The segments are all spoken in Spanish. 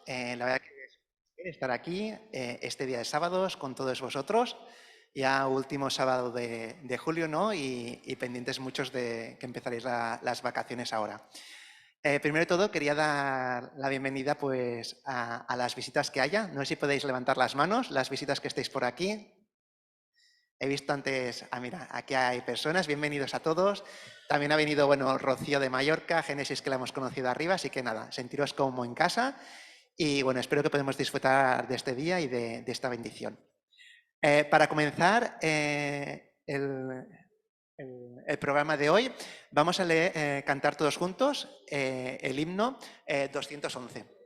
La verdad que es un placer estar aquí este día de sábados con todos vosotros. Ya último sábado de julio, ¿no? Y pendientes muchos de que empezaréis las vacaciones ahora. Primero de todo, quería dar la bienvenida pues, a las visitas que haya. No sé si podéis levantar las manos, las visitas que estéis por aquí. He visto antes, mira, aquí hay personas, bienvenidos a todos. También ha venido, bueno, Rocío de Mallorca, Génesis, que la hemos conocido arriba, así que nada, sentiros como en casa y bueno, espero que podamos disfrutar de este día y de esta bendición. Para comenzar el programa de hoy, vamos a cantar todos juntos el himno 211.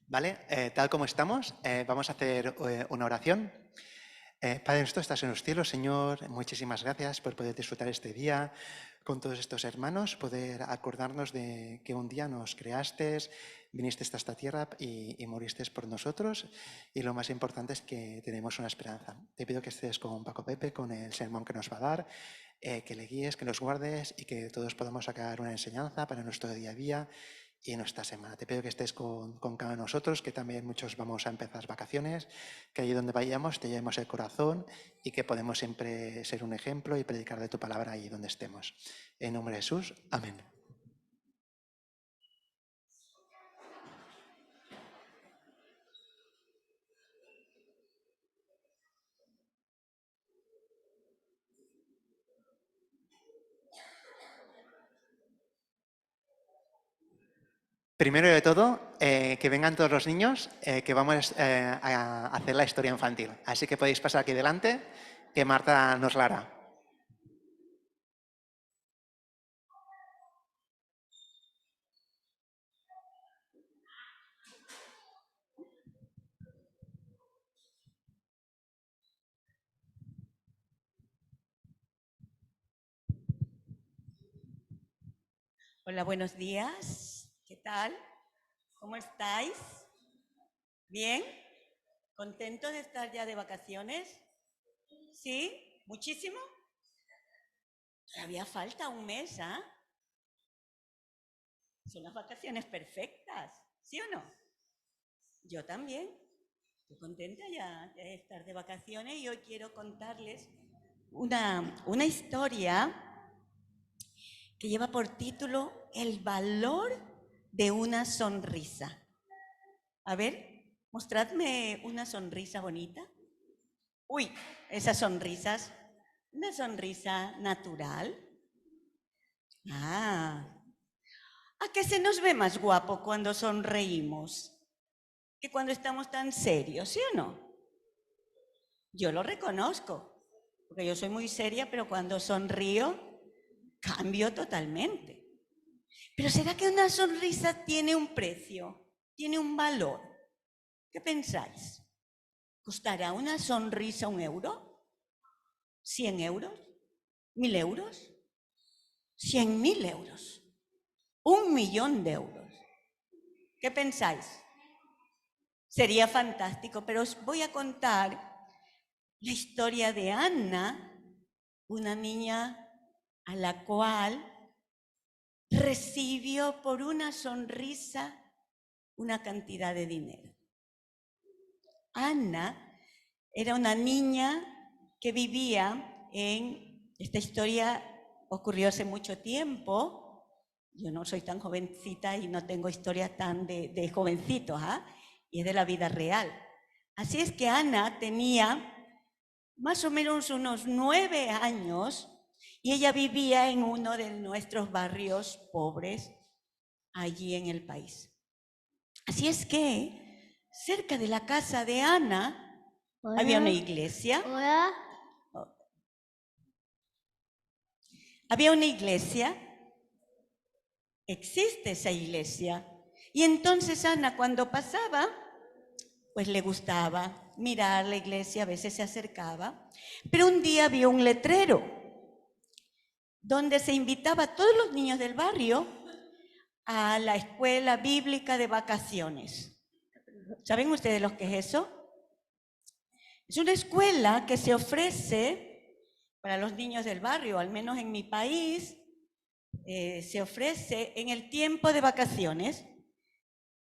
¿Vale? Tal como estamos, vamos a hacer una oración. Padre nuestro, estás en los cielos, Señor, muchísimas gracias por poder disfrutar este día con todos estos hermanos, poder acordarnos de que un día nos creaste, viniste hasta esta tierra y moriste por nosotros, y lo más importante es que tenemos una esperanza. Te pido que estés con Paco Pepe, con el sermón que nos va a dar, que le guíes, que nos guardes y que todos podamos sacar una enseñanza para nuestro día a día y en esta semana. Te pido que estés con cada uno de nosotros, que también muchos vamos a empezar vacaciones, que allí donde vayamos te llevemos el corazón y que podemos siempre ser un ejemplo y predicar de tu palabra allí donde estemos. En nombre de Jesús, amén. Primero de todo, que vengan todos los niños, que vamos a hacer la historia infantil. Así que podéis pasar aquí delante, que Marta nos la hará. Hola, buenos días. ¿Qué tal? ¿Cómo estáis? ¿Bien? ¿Contentos de estar ya de vacaciones? ¿Sí? ¿Muchísimo? Todavía falta un mes, ¿ah? Son las vacaciones perfectas, ¿sí o no? Yo también. Estoy contenta ya de estar de vacaciones y hoy quiero contarles una historia que lleva por título El valor de una sonrisa. A ver, mostradme una sonrisa bonita. Uy, esas sonrisas, una sonrisa natural. Ah, ¿a qué se nos ve más guapo cuando sonreímos que cuando estamos tan serios, sí o no? Yo lo reconozco, porque yo soy muy seria, pero cuando sonrío cambio totalmente. Pero ¿será que una sonrisa tiene un precio, tiene un valor? ¿Qué pensáis? ¿Costará una sonrisa 1 euro? ¿100 euros? ¿1000 euros? 100.000 euros, 1.000.000 de euros. ¿Qué pensáis? Sería fantástico, pero os voy a contar la historia de Ana, una niña a la cual recibió por una sonrisa una cantidad de dinero. Ana era una niña que vivía esta historia ocurrió hace mucho tiempo. Yo no soy tan jovencita y no tengo historias tan de jovencitos, ¿ah? Y es de la vida real. Así es que Ana tenía más o menos unos 9 años y ella vivía en uno de nuestros barrios pobres allí en el país. Así es que cerca de la casa de Ana había una iglesia. Hola. Había una iglesia, existe esa iglesia. Y entonces Ana cuando pasaba, pues le gustaba mirar la iglesia, a veces se acercaba. Pero un día vio un letrero donde se invitaba a todos los niños del barrio a la escuela bíblica de vacaciones. ¿Saben ustedes lo que es eso? Es una escuela que se ofrece para los niños del barrio, al menos en mi país, se ofrece en el tiempo de vacaciones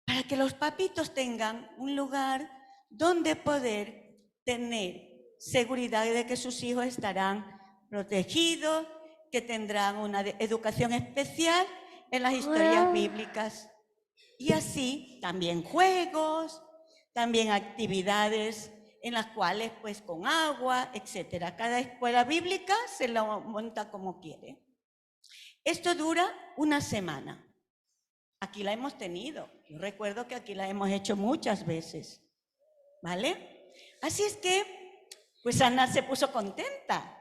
para que los papitos tengan un lugar donde poder tener seguridad de que sus hijos estarán protegidos, que tendrán una educación especial en las historias bíblicas. Y así también juegos, también actividades en las cuales pues con agua, etcétera. Cada escuela bíblica se lo monta como quiere. Esto dura una semana. Aquí la hemos tenido. Yo recuerdo que aquí la hemos hecho muchas veces. ¿Vale? Así es que, pues Ana se puso contenta.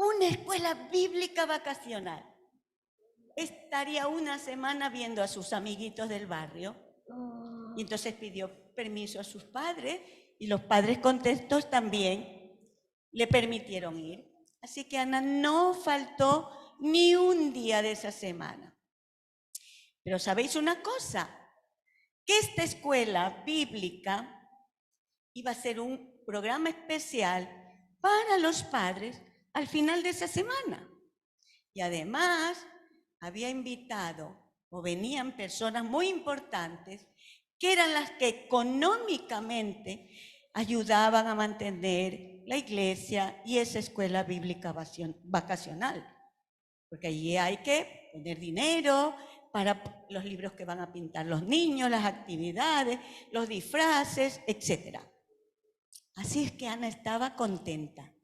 Una escuela bíblica vacacional. Estaría una semana viendo a sus amiguitos del barrio. Y entonces pidió permiso a sus padres y los padres contentos también le permitieron ir. Así que Ana no faltó ni un día de esa semana. Pero ¿sabéis una cosa? Que esta escuela bíblica iba a ser un programa especial para los padres al final de esa semana. Y además había invitado o venían personas muy importantes que eran las que económicamente ayudaban a mantener la iglesia y esa escuela bíblica vacacional. Porque allí hay que poner dinero para los libros que van a pintar los niños, las actividades, los disfraces, etc. Así es que Ana estaba contenta.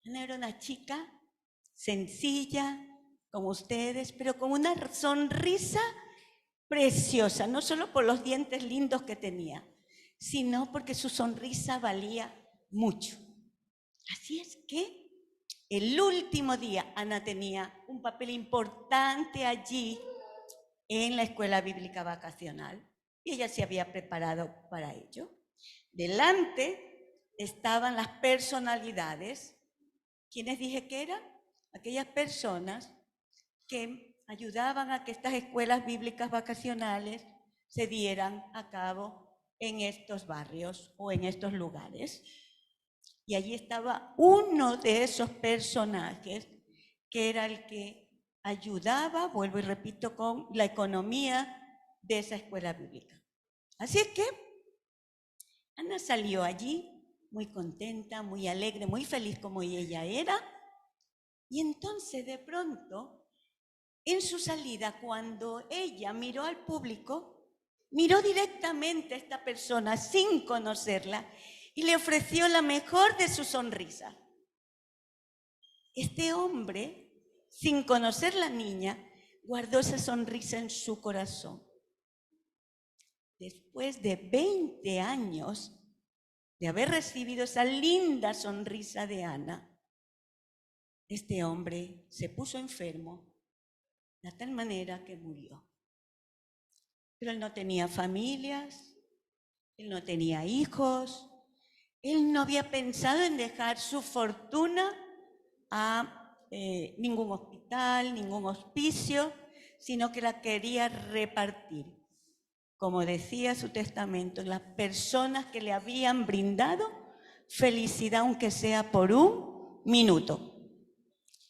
Ana era una chica sencilla, como ustedes, pero con una sonrisa preciosa, no solo por los dientes lindos que tenía, sino porque su sonrisa valía mucho. Así es que el último día Ana tenía un papel importante allí en la escuela bíblica vacacional y ella se había preparado para ello. Delante estaban las personalidades. ¿Quiénes dije que eran? Aquellas personas que ayudaban a que estas escuelas bíblicas vacacionales se dieran a cabo en estos barrios o en estos lugares. Y allí estaba uno de esos personajes que era el que ayudaba, vuelvo y repito, con la economía de esa escuela bíblica. Así es que Ana salió allí muy contenta, muy alegre, muy feliz como ella era. Y entonces de pronto, en su salida, cuando ella miró al público, miró directamente a esta persona sin conocerla y le ofreció la mejor de su sonrisa. Este hombre, sin conocer la niña, guardó esa sonrisa en su corazón. Después de 20 años de haber recibido esa linda sonrisa de Ana, este hombre se puso enfermo de tal manera que murió. Pero él no tenía familias, él no tenía hijos, él no había pensado en dejar su fortuna a ningún hospital, ningún hospicio, sino que la quería repartir. Como decía su testamento, las personas que le habían brindado felicidad, aunque sea por un minuto.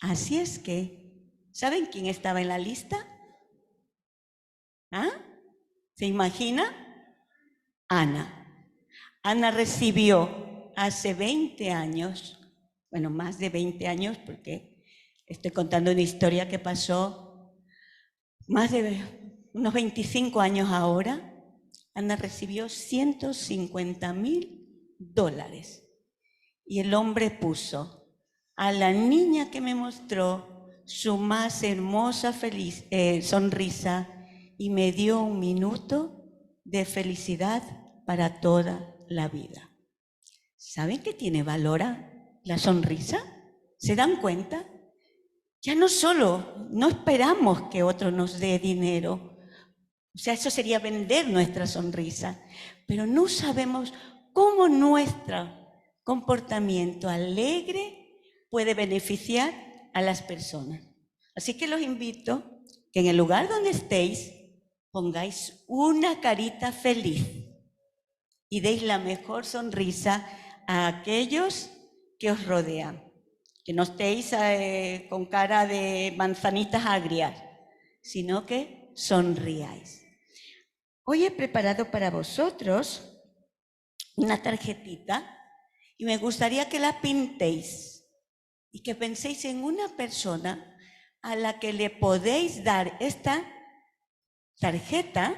Así es que, ¿saben quién estaba en la lista? ¿Ah? ¿Se imagina? Ana. Ana recibió hace 20 años, bueno, más de 20 años, porque estoy contando una historia que pasó más de unos 25 años ahora. Ana recibió $150,000. Y el hombre puso a la niña que me mostró su más hermosa sonrisa y me dio un minuto de felicidad para toda la vida. ¿Saben que tiene valor la sonrisa? ¿Se dan cuenta? Ya no esperamos que otro nos dé dinero. O sea, eso sería vender nuestra sonrisa. Pero no sabemos cómo nuestro comportamiento alegre puede beneficiar a las personas. Así que los invito que en el lugar donde estéis pongáis una carita feliz y deis la mejor sonrisa a aquellos que os rodean. Que no estéis con cara de manzanitas agrias, sino que sonriáis. Hoy he preparado para vosotros una tarjetita y me gustaría que la pintéis y que penséis en una persona a la que le podéis dar esta tarjeta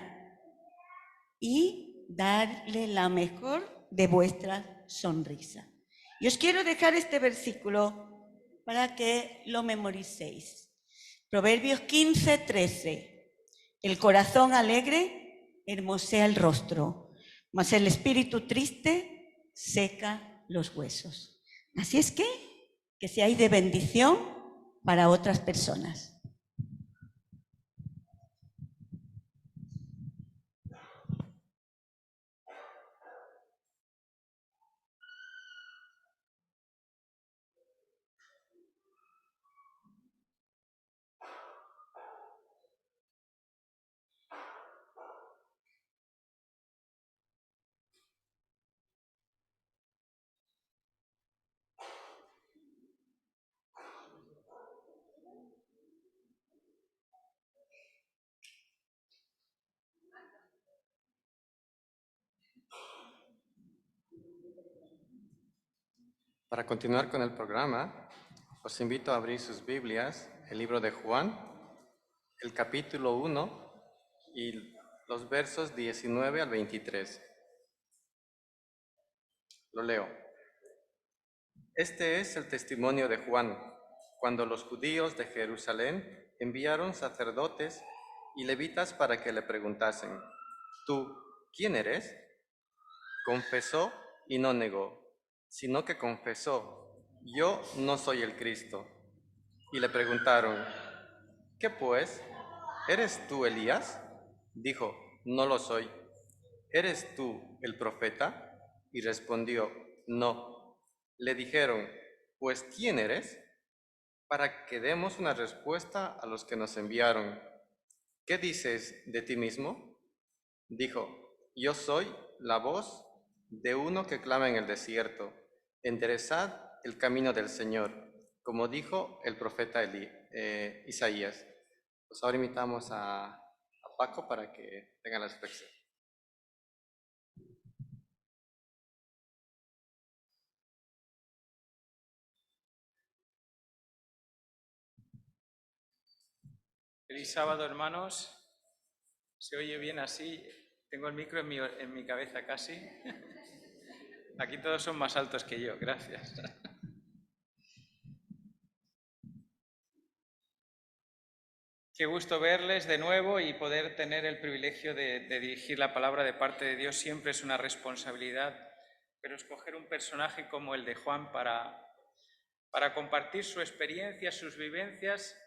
y darle la mejor de vuestra sonrisa. Y os quiero dejar este versículo para que lo memoricéis. Proverbios 15:13. El corazón alegre hermosea el rostro, mas el espíritu triste seca los huesos. Así es que seáis de bendición para otras personas. Para continuar con el programa, os invito a abrir sus Biblias, el libro de Juan, el capítulo 1 y los versos 19 al 23. Lo leo. Este es el testimonio de Juan, cuando los judíos de Jerusalén enviaron sacerdotes y levitas para que le preguntasen: ¿Tú quién eres? Confesó y no negó, sino que confesó: Yo no soy el Cristo. Y le preguntaron: ¿Qué pues? ¿Eres tú Elías? Dijo: No lo soy. ¿Eres tú el profeta? Y respondió: No. Le dijeron: Pues ¿quién eres? Para que demos una respuesta a los que nos enviaron. ¿Qué dices de ti mismo? Dijo: Yo soy la voz de uno que clama en el desierto: enderezad el camino del Señor, como dijo el profeta Isaías. Pues ahora invitamos a Paco para que tenga la reflexión. Feliz sábado, hermanos. ¿Se oye bien así? Tengo el micro en mi cabeza casi. Aquí todos son más altos que yo, gracias. Qué gusto verles de nuevo y poder tener el privilegio de dirigir la palabra de parte de Dios. Siempre es una responsabilidad, pero escoger un personaje como el de Juan para compartir su experiencia, sus vivencias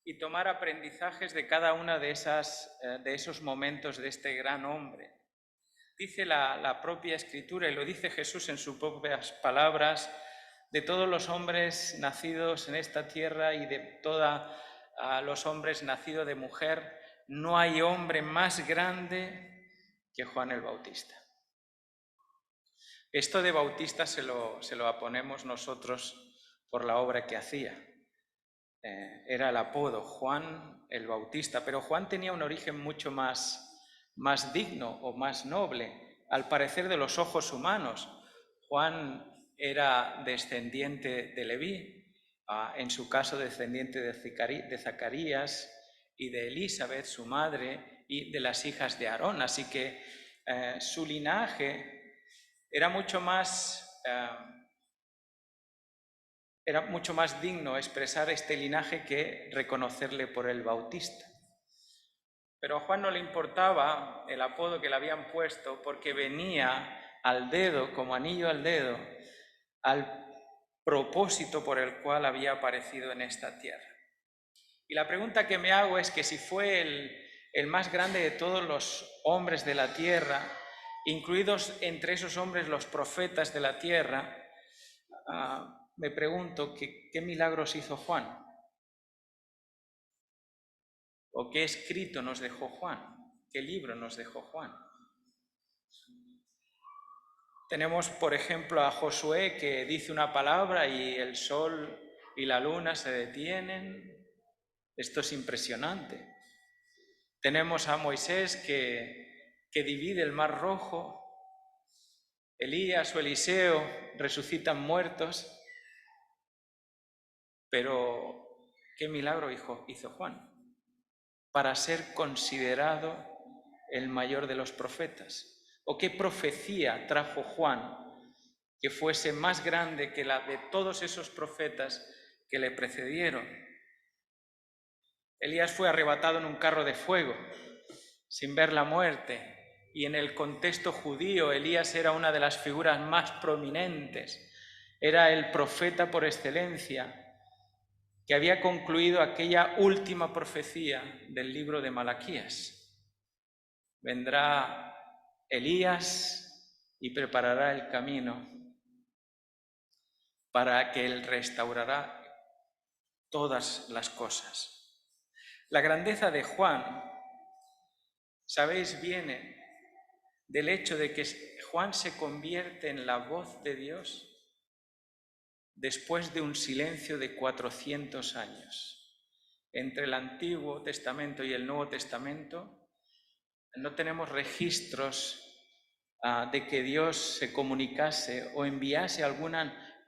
y tomar aprendizajes de cada una de esos momentos de este gran hombre. Dice la propia Escritura, y lo dice Jesús en sus propias palabras: de todos los hombres nacidos en esta tierra y de todos los hombres nacidos de mujer, no hay hombre más grande que Juan el Bautista. Esto de Bautista se lo aponemos nosotros por la obra que hacía. Era el apodo, Juan el Bautista, pero Juan tenía un origen mucho más digno o más noble, al parecer de los ojos humanos. Juan era descendiente de Leví, en su caso descendiente de Zacarías y de Elizabeth, su madre, y de las hijas de Aarón, así que su linaje era mucho más digno expresar este linaje que reconocerle por el Bautista. Pero a Juan no le importaba el apodo que le habían puesto, porque venía al dedo, como anillo al dedo, al propósito por el cual había aparecido en esta tierra. Y la pregunta que me hago es que si fue el más grande de todos los hombres de la tierra, incluidos entre esos hombres los profetas de la tierra, me pregunto ¿qué milagros hizo Juan? ¿O qué escrito nos dejó Juan? ¿Qué libro nos dejó Juan? Tenemos, por ejemplo, a Josué, que dice una palabra y el sol y la luna se detienen. Esto es impresionante. Tenemos a Moisés que divide el mar Rojo. Elías o Eliseo resucitan muertos. Pero, ¿qué milagro hizo Juan para ser considerado el mayor de los profetas? ¿O qué profecía trajo Juan que fuese más grande que la de todos esos profetas que le precedieron? Elías fue arrebatado en un carro de fuego sin ver la muerte, y en el contexto judío Elías era una de las figuras más prominentes, era el profeta por excelencia, que había concluido aquella última profecía del libro de Malaquías. Vendrá Elías y preparará el camino para que él restaurará todas las cosas. La grandeza de Juan, sabéis, viene del hecho de que Juan se convierte en la voz de Dios después de un silencio de 400 años. Entre el Antiguo Testamento y el Nuevo Testamento no tenemos registros de que Dios se comunicase o enviase alguna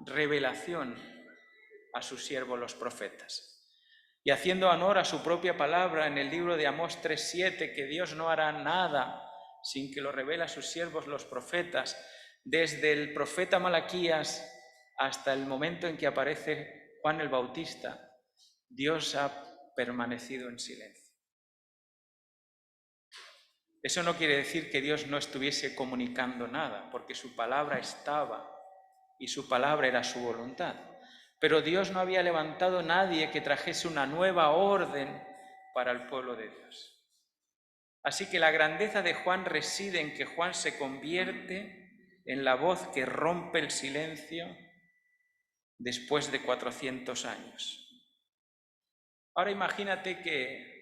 revelación a sus siervos los profetas. Y haciendo honor a su propia palabra en el libro de Amós 3:7, que Dios no hará nada sin que lo revele a sus siervos los profetas, desde el profeta Malaquías hasta el momento en que aparece Juan el Bautista, Dios ha permanecido en silencio. Eso no quiere decir que Dios no estuviese comunicando nada, porque su palabra estaba y su palabra era su voluntad. Pero Dios no había levantado nadie que trajese una nueva orden para el pueblo de Dios. Así que la grandeza de Juan reside en que Juan se convierte en la voz que rompe el silencio después de 400 años. Ahora imagínate que,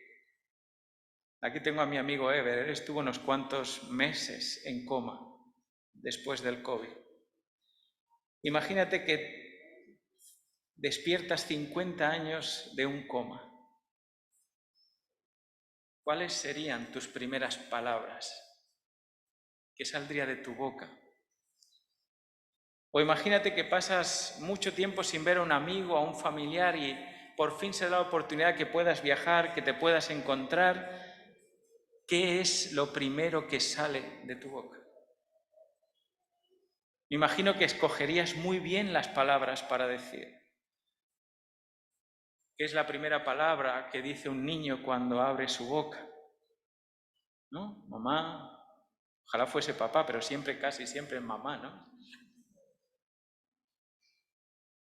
aquí tengo a mi amigo Ever, él estuvo unos cuantos meses en coma después del COVID. Imagínate que despiertas 50 años de un coma. ¿Cuáles serían tus primeras palabras? ¿Qué saldría de tu boca? O imagínate que pasas mucho tiempo sin ver a un amigo, a un familiar y por fin se da la oportunidad que puedas viajar, que te puedas encontrar. ¿Qué es lo primero que sale de tu boca? Me imagino que escogerías muy bien las palabras para decir. ¿Qué es la primera palabra que dice un niño cuando abre su boca? ¿No? Mamá, ojalá fuese papá, pero siempre, casi siempre es mamá, ¿no?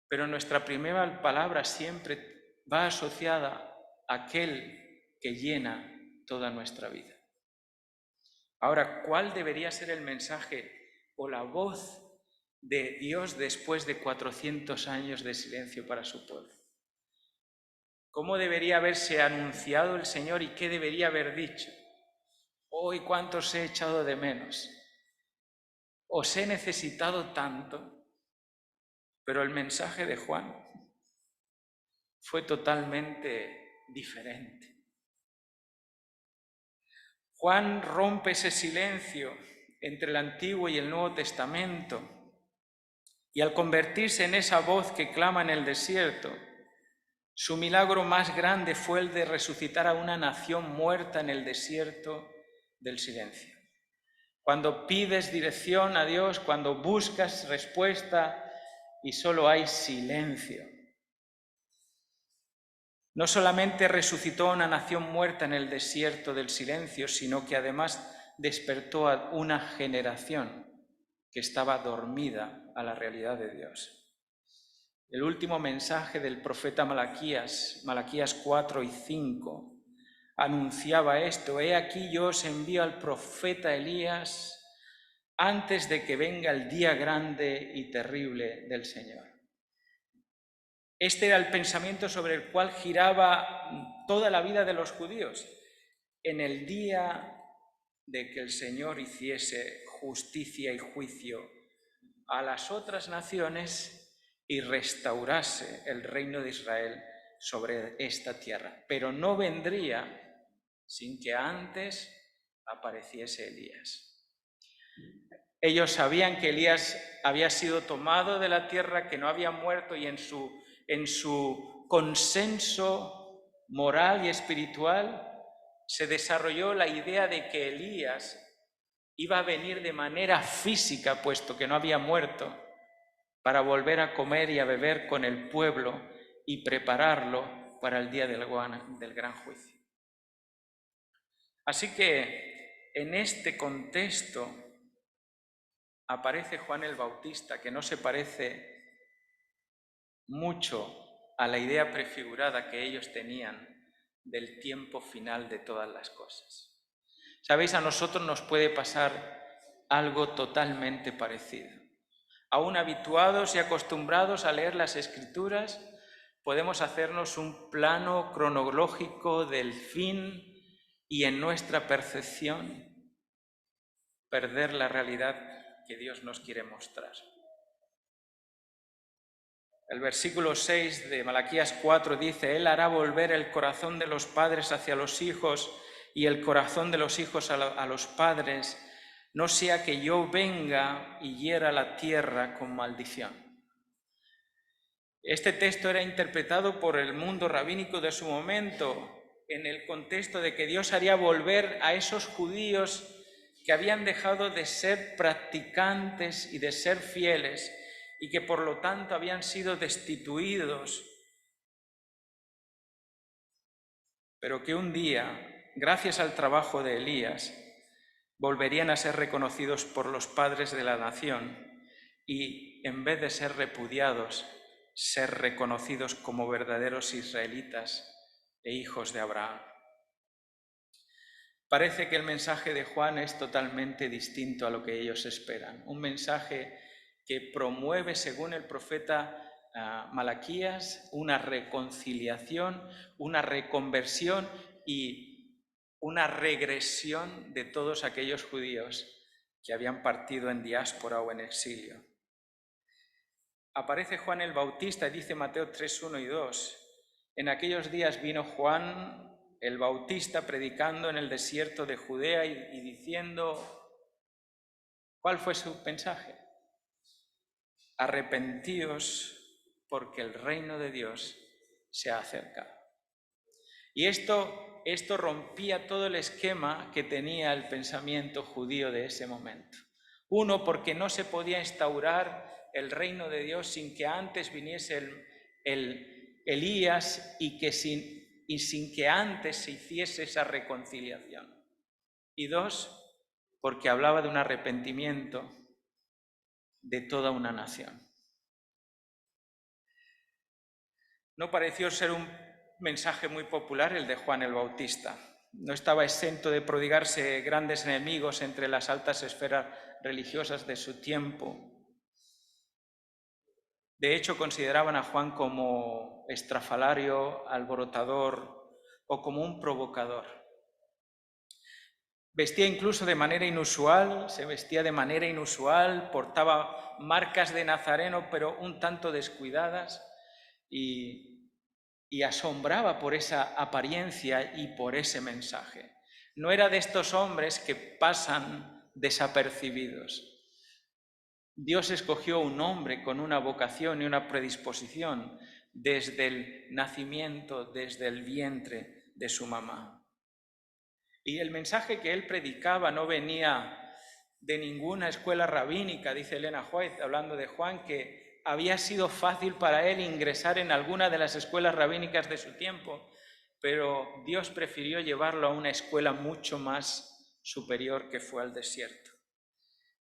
Pero nuestra primera palabra siempre va asociada a aquel que llena toda nuestra vida. Ahora, ¿cuál debería ser el mensaje o la voz de Dios después de 400 años de silencio para su pueblo? ¿Cómo debería haberse anunciado el Señor y qué debería haber dicho? Hoy, ¿cuántos he echado de menos? Os he necesitado tanto, pero el mensaje de Juan fue totalmente diferente. Juan rompe ese silencio entre el Antiguo y el Nuevo Testamento y al convertirse en esa voz que clama en el desierto, su milagro más grande fue el de resucitar a una nación muerta en el desierto del silencio. Cuando pides dirección a Dios, cuando buscas respuesta y solo hay silencio. No solamente resucitó a una nación muerta en el desierto del silencio, sino que además despertó a una generación que estaba dormida a la realidad de Dios. El último mensaje del profeta Malaquías 4 y 5, anunciaba esto: he aquí yo os envío al profeta Elías antes de que venga el día grande y terrible del Señor. Este era el pensamiento sobre el cual giraba toda la vida de los judíos. En el día de que el Señor hiciese justicia y juicio a las otras naciones y restaurase el reino de Israel sobre esta tierra. Pero no vendría sin que antes apareciese Elías. Ellos sabían que Elías había sido tomado de la tierra, que no había muerto, y en su consenso moral y espiritual se desarrolló la idea de que Elías iba a venir de manera física, puesto que no había muerto, para volver a comer y a beber con el pueblo y prepararlo para el día del gran juicio. Así que en este contexto aparece Juan el Bautista, que no se parece mucho a la idea prefigurada que ellos tenían del tiempo final de todas las cosas. Sabéis, a nosotros nos puede pasar algo totalmente parecido. Aún habituados y acostumbrados a leer las Escrituras, podemos hacernos un plano cronológico del fin y en nuestra percepción perder la realidad que Dios nos quiere mostrar. El versículo 6 de Malaquías 4 dice: Él hará volver el corazón de los padres hacia los hijos y el corazón de los hijos a los padres, no sea que yo venga y hiera la tierra con maldición. Este texto era interpretado por el mundo rabínico de su momento en el contexto de que Dios haría volver a esos judíos que habían dejado de ser practicantes y de ser fieles y que por lo tanto habían sido destituidos, pero que un día, gracias al trabajo de Elías, volverían a ser reconocidos por los padres de la nación y, en vez de ser repudiados, ser reconocidos como verdaderos israelitas e hijos de Abraham. Parece que el mensaje de Juan es totalmente distinto a lo que ellos esperan. Un mensaje que promueve, según el profeta Malaquías, una reconciliación, una reconversión y una regresión de todos aquellos judíos que habían partido en diáspora o en exilio. Aparece Juan el Bautista y dice Mateo 3, 1 y 2. En aquellos días vino Juan el Bautista predicando en el desierto de Judea y diciendo, ¿cuál fue su mensaje? Arrepentíos porque el reino de Dios se ha acercado. Y esto rompía todo el esquema que tenía el pensamiento judío de ese momento. Uno, porque no se podía instaurar el reino de Dios sin que antes viniese el Elías y sin que antes se hiciese esa reconciliación. Y dos, porque hablaba de un arrepentimiento de toda una nación. No pareció ser un mensaje muy popular el de Juan el Bautista. No estaba exento de prodigarse grandes enemigos entre las altas esferas religiosas de su tiempo. De hecho, consideraban a Juan como estrafalario, alborotador o como un provocador. Vestía incluso de manera inusual, portaba marcas de nazareno, pero un tanto descuidadas, y asombraba por esa apariencia y por ese mensaje. No era de estos hombres que pasan desapercibidos. Dios escogió un hombre con una vocación y una predisposición desde el nacimiento, desde el vientre de su mamá. Y el mensaje que él predicaba no venía de ninguna escuela rabínica, dice Elena White, hablando de Juan, que había sido fácil para él ingresar en alguna de las escuelas rabínicas de su tiempo, pero Dios prefirió llevarlo a una escuela mucho más superior, que fue al desierto.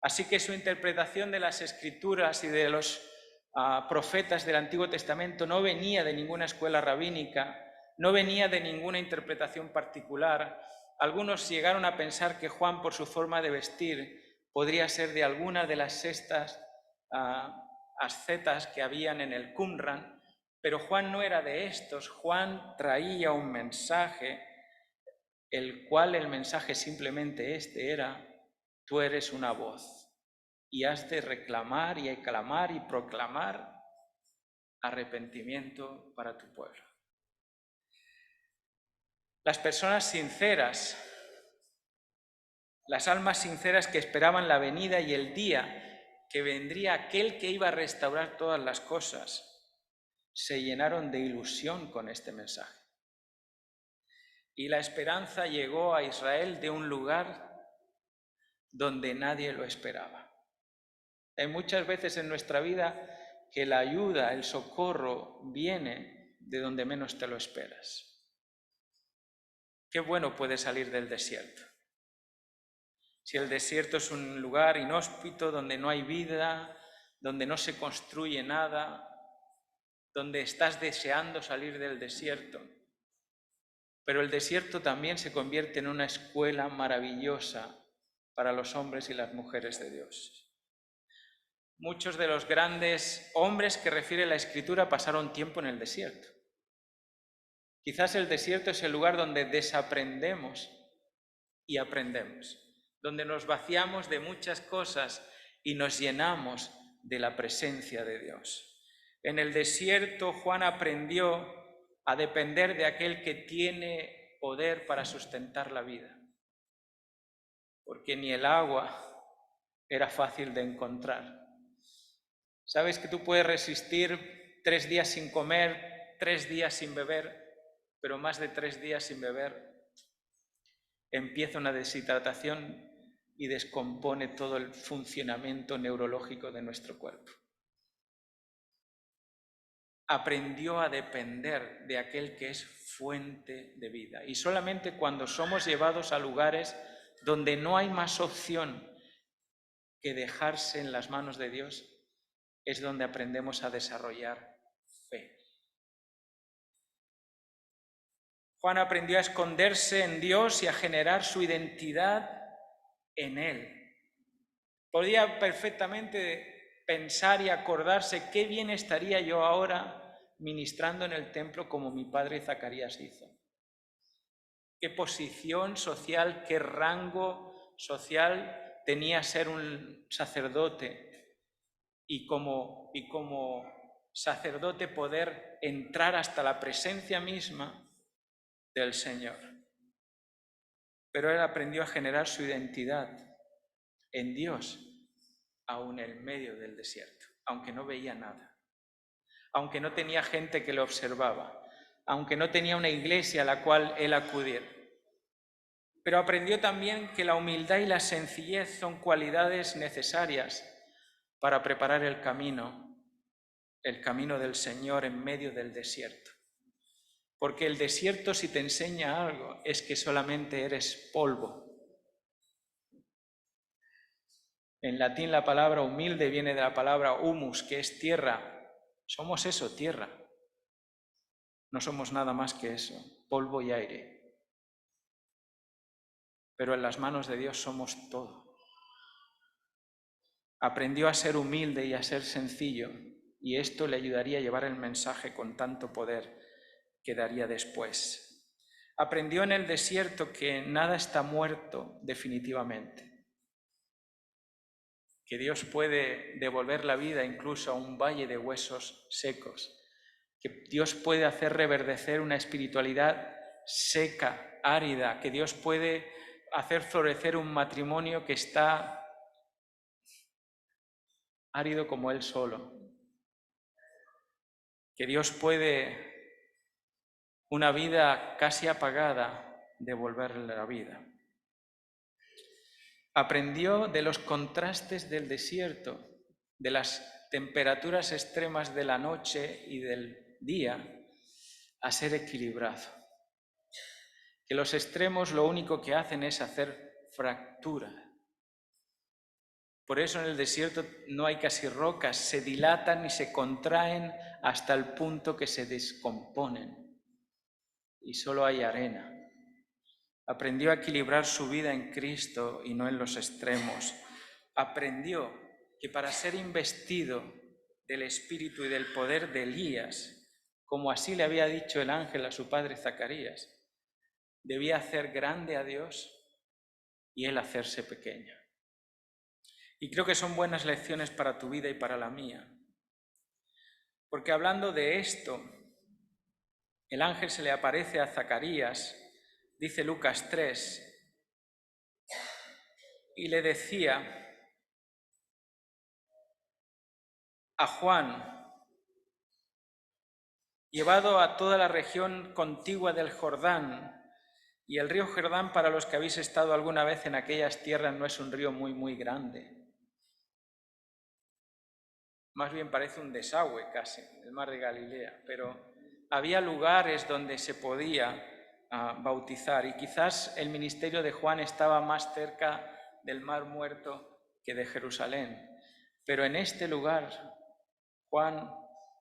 Así que su interpretación de las Escrituras y de los profetas del Antiguo Testamento no venía de ninguna escuela rabínica, no venía de ninguna interpretación particular. Algunos llegaron a pensar que Juan, por su forma de vestir, podría ser de alguna de las sextas ascetas que habían en el Qumran, pero Juan no era de estos. Juan traía un mensaje, el mensaje simplemente era: tú eres una voz y has de reclamar y clamar y proclamar arrepentimiento para tu pueblo. Las personas sinceras, las almas sinceras que esperaban la venida y el día que vendría aquel que iba a restaurar todas las cosas, se llenaron de ilusión con este mensaje. Y la esperanza llegó a Israel de un lugar donde nadie lo esperaba. Hay muchas veces en nuestra vida que la ayuda, el socorro, viene de donde menos te lo esperas. Qué bueno puede salir del desierto. Si el desierto es un lugar inhóspito, donde no hay vida, donde no se construye nada, donde estás deseando salir del desierto. Pero el desierto también se convierte en una escuela maravillosa para los hombres y las mujeres de Dios. Muchos de los grandes hombres que refiere la Escritura pasaron tiempo en el desierto. Quizás el desierto es el lugar donde desaprendemos y aprendemos, donde nos vaciamos de muchas cosas y nos llenamos de la presencia de Dios. En el desierto Juan aprendió a depender de aquel que tiene poder para sustentar la vida, porque ni el agua era fácil de encontrar. Sabes que tú puedes resistir 3 días sin comer, 3 días sin beber, pero más de 3 días sin beber empieza una deshidratación y descompone todo el funcionamiento neurológico de nuestro cuerpo. Aprendió a depender de aquel que es fuente de vida. Y solamente cuando somos llevados a lugares donde no hay más opción que dejarse en las manos de Dios, es donde aprendemos a desarrollar fe. Juan aprendió a esconderse en Dios y a generar su identidad en Él. Podía perfectamente pensar y acordarse qué bien estaría yo ahora ministrando en el templo como mi padre Zacarías hizo. Qué posición social, qué rango social tenía ser un sacerdote y como sacerdote poder entrar hasta la presencia misma del Señor. Pero él aprendió a generar su identidad en Dios, aún en medio del desierto, aunque no veía nada, aunque no tenía gente que lo observaba, aunque no tenía una iglesia a la cual él acudir. Pero aprendió también que la humildad y la sencillez son cualidades necesarias para preparar el camino del Señor en medio del desierto. Porque el desierto, si te enseña algo, es que solamente eres polvo. En latín la palabra humilde viene de la palabra humus, que es tierra. Somos eso, tierra. No somos nada más que eso, polvo y aire. Pero en las manos de Dios somos todo. Aprendió a ser humilde y a ser sencillo, y esto le ayudaría a llevar el mensaje con tanto poder que daría después. Aprendió en el desierto que nada está muerto definitivamente, que Dios puede devolver la vida incluso a un valle de huesos secos, que Dios puede hacer reverdecer una espiritualidad seca, árida, que Dios puede hacer florecer un matrimonio que está árido como Él solo, que Dios puede una vida casi apagada devolverle la vida. Aprendió de los contrastes del desierto, de las temperaturas extremas de la noche y del día, a ser equilibrado. Que los extremos lo único que hacen es hacer fractura. Por eso en el desierto no hay casi rocas, se dilatan y se contraen hasta el punto que se descomponen y solo hay arena. Aprendió a equilibrar su vida en Cristo y no en los extremos. Aprendió que para ser investido del espíritu y del poder de Elías, como así le había dicho el ángel a su padre Zacarías, debía hacer grande a Dios y él hacerse pequeño. Y creo que son buenas lecciones para tu vida y para la mía. Porque hablando de esto, el ángel se le aparece a Zacarías, dice Lucas 3, y le decía a Juan, llevado a toda la región contigua del Jordán, y el río Jordán, para los que habéis estado alguna vez en aquellas tierras, no es un río muy grande. Más bien parece un desagüe casi, el mar de Galilea, pero había lugares donde se podía bautizar y quizás el ministerio de Juan estaba más cerca del Mar Muerto que de Jerusalén. Pero en este lugar Juan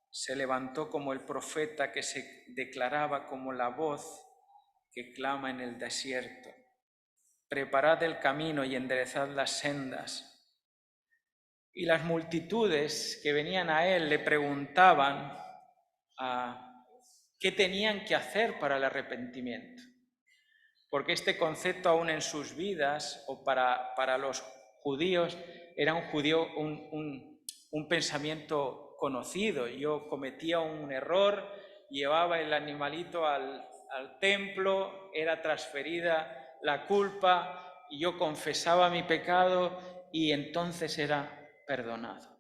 se levantó como el profeta que se declaraba como la voz que clama en el desierto. Preparad el camino y enderezad las sendas. Y las multitudes que venían a él le preguntaban qué tenían que hacer para el arrepentimiento. Porque este concepto aún en sus vidas, o para los judíos, era un pensamiento conocido. Yo cometía un error, llevaba el animalito al templo, era transferida la culpa, y yo confesaba mi pecado y entonces era perdonado.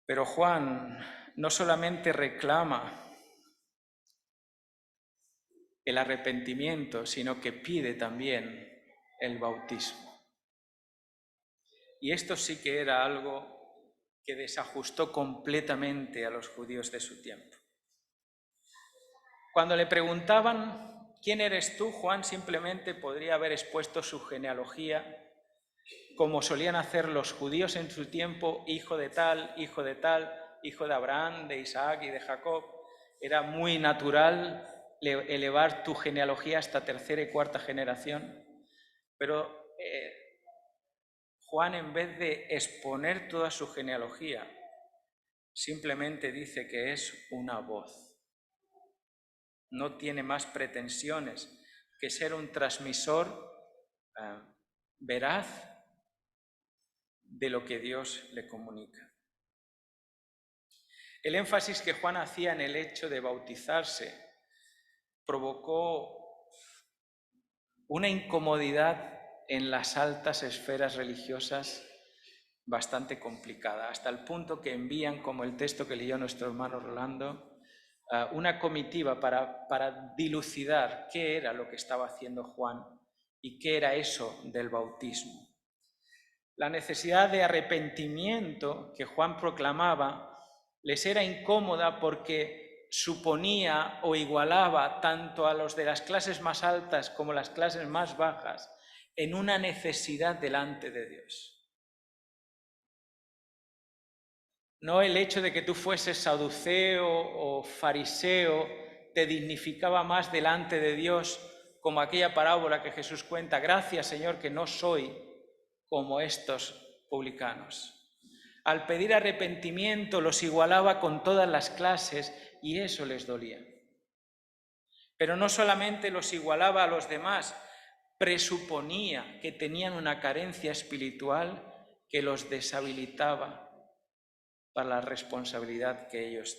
Pero Juan no solamente reclama el arrepentimiento, sino que pide también el bautismo. Y esto sí que era algo que desajustó completamente a los judíos de su tiempo. Cuando le preguntaban ¿Quién eres tú? Juan simplemente podría haber expuesto su genealogía, como solían hacer los judíos en su tiempo, hijo de tal, hijo de tal, hijo de Abraham, de Isaac y de Jacob. Era muy natural elevar tu genealogía hasta tercera y cuarta generación, pero Juan, en vez de exponer toda su genealogía, simplemente dice que es una voz. No tiene más pretensiones que ser un transmisor veraz de lo que Dios le comunica. El énfasis que Juan hacía en el hecho de bautizarse provocó una incomodidad en las altas esferas religiosas bastante complicada, hasta el punto que envían, como el texto que leyó nuestro hermano Rolando, una comitiva para dilucidar qué era lo que estaba haciendo Juan y qué era eso del bautismo. La necesidad de arrepentimiento que Juan proclamaba les era incómoda porque suponía o igualaba tanto a los de las clases más altas como las clases más bajas en una necesidad delante de Dios. No el hecho de que tú fueses saduceo o fariseo te dignificaba más delante de Dios, como aquella parábola que Jesús cuenta: gracias, Señor, que no soy como estos publicanos. Al pedir arrepentimiento los igualaba con todas las clases y eso les dolía. Pero no solamente los igualaba a los demás, presuponía que tenían una carencia espiritual que los deshabilitaba para la responsabilidad que ellos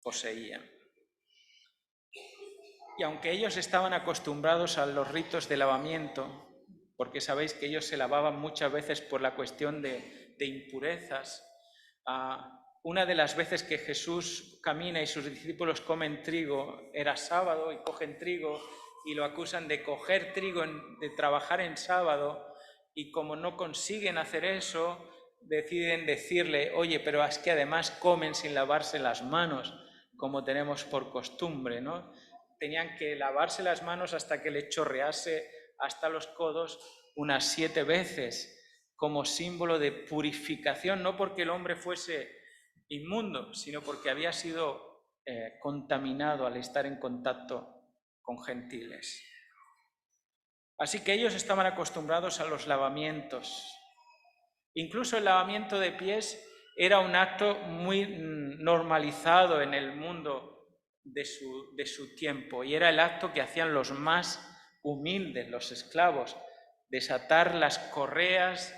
poseían. Y aunque ellos estaban acostumbrados a los ritos de lavamiento, porque sabéis que ellos se lavaban muchas veces por la cuestión de impurezas, una de las veces que Jesús camina y sus discípulos comen trigo, era sábado y cogen trigo y lo acusan de coger trigo, de trabajar en sábado, y como no consiguen hacer eso, deciden decirle: oye, pero es que además comen sin lavarse las manos, como tenemos por costumbre, ¿no? Tenían que lavarse las manos hasta que le chorrease hasta los codos unas 7 veces, como símbolo de purificación, no porque el hombre fuese inmundo, sino porque había sido contaminado al estar en contacto con gentiles. Así que ellos estaban acostumbrados a los lavamientos. Incluso el lavamiento de pies era un acto muy normalizado en el mundo de su tiempo, y era el acto que hacían los más humildes, los esclavos: desatar las correas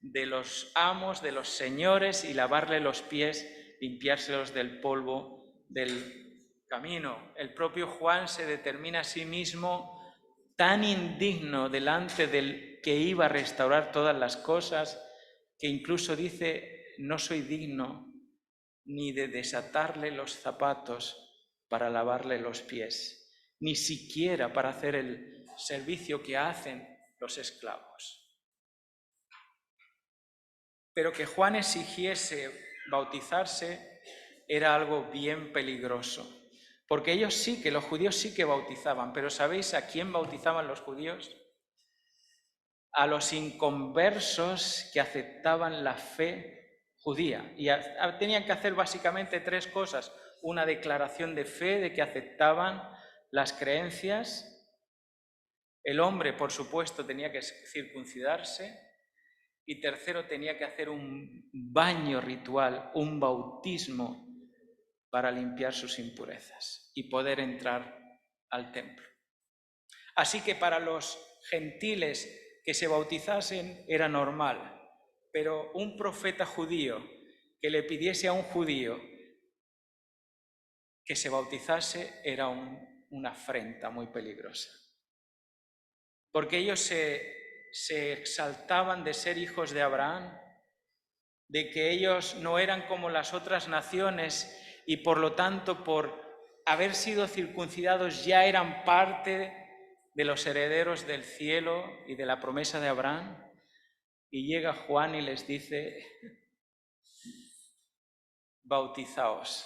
de los amos, de los señores, y lavarle los pies, limpiárselos del polvo del camino. El propio Juan se determina a sí mismo tan indigno delante del que iba a restaurar todas las cosas, que incluso dice: no soy digno ni de desatarle los zapatos para lavarle los pies, ni siquiera para hacer el servicio que hacen los esclavos. Pero que Juan exigiese bautizarse era algo bien peligroso, porque ellos sí, que los judíos sí que bautizaban, pero ¿sabéis a quién bautizaban los judíos? A los inconversos que aceptaban la fe judía. Y tenían que hacer básicamente 3 cosas: una declaración de fe de que aceptaban las creencias. El hombre, por supuesto, tenía que circuncidarse. Y tercero, tenía que hacer un baño ritual, un bautismo, para limpiar sus impurezas y poder entrar al templo. Así que para los gentiles que se bautizasen era normal, pero un profeta judío que le pidiese a un judío que se bautizase era una afrenta muy peligrosa, porque ellos se exaltaban de ser hijos de Abraham, de que ellos no eran como las otras naciones y por lo tanto, por haber sido circuncidados, ya eran parte de los herederos del cielo y de la promesa de Abraham. Y llega Juan y les dice: bautizaos.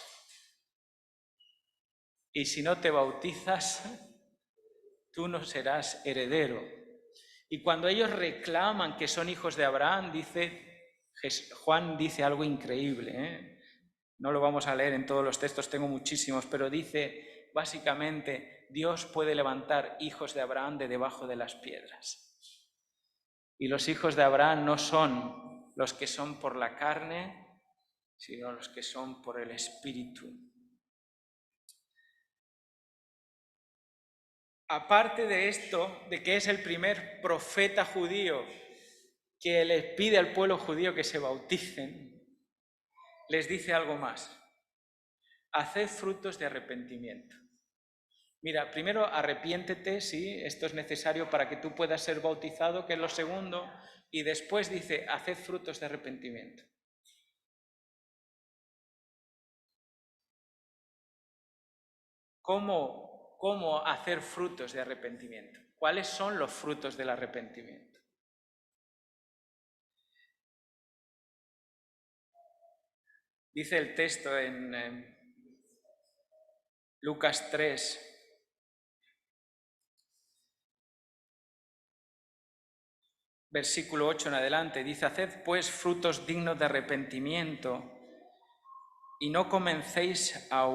Y si no te bautizas, tú no serás heredero. Y cuando ellos reclaman que son hijos de Abraham, Juan dice algo increíble, ¿eh? No lo vamos a leer en todos los textos, tengo muchísimos, pero dice básicamente, Dios puede levantar hijos de Abraham de debajo de las piedras. Y los hijos de Abraham no son los que son por la carne, sino los que son por el Espíritu. Aparte de esto, de que es el primer profeta judío que les pide al pueblo judío que se bauticen, les dice algo más. Haced frutos de arrepentimiento. Mira, primero arrepiéntete, sí, esto es necesario para que tú puedas ser bautizado, que es lo segundo, y después dice, haced frutos de arrepentimiento. ¿Cómo hacer frutos de arrepentimiento? ¿Cuáles son los frutos del arrepentimiento? Dice el texto en Lucas 3, versículo 8 en adelante, dice, haced pues frutos dignos de arrepentimiento y no comencéis a